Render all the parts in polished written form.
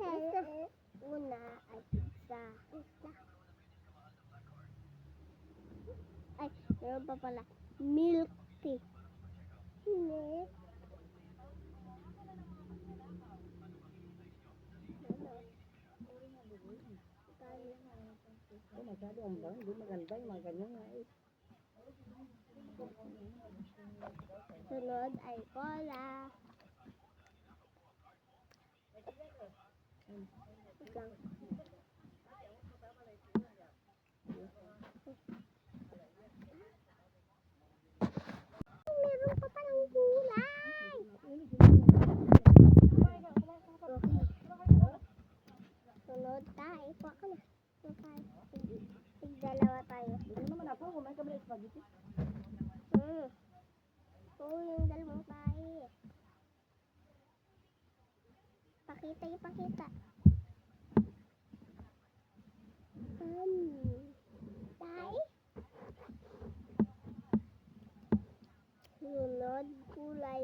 Una ay pizza. Ay, meron pa pala. Milk tea. Milk. Masyado ang bang, hindi maganda yung mga ganyan nga eh. Sunod ay cola. Wait lang. Meron pa palang gulay. Sunod tayo. Kuha ka na. Tig-dalawa tayo. Hindi naman ako, kumain ka ba ng spaghetti? Oo, yung dalawang tayo. Pakita. Tayo. Sunod, kulay.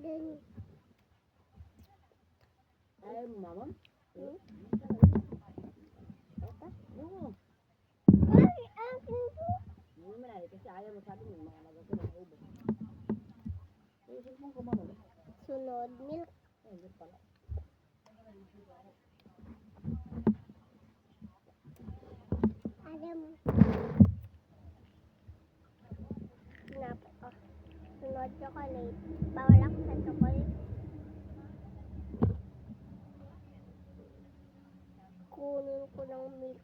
Then, Ay, mama? hmm? Oo. Ay, akin to. Hindi naman ay, kasi ayaw mo sabi ng mga nagagawa ng ubos. Isip mong kumamalo. Sunod, milk. Ay, hindi pala. Adam. Sunod, chocolate. Bawal ako sa chocolate. Kunin ko ng milk.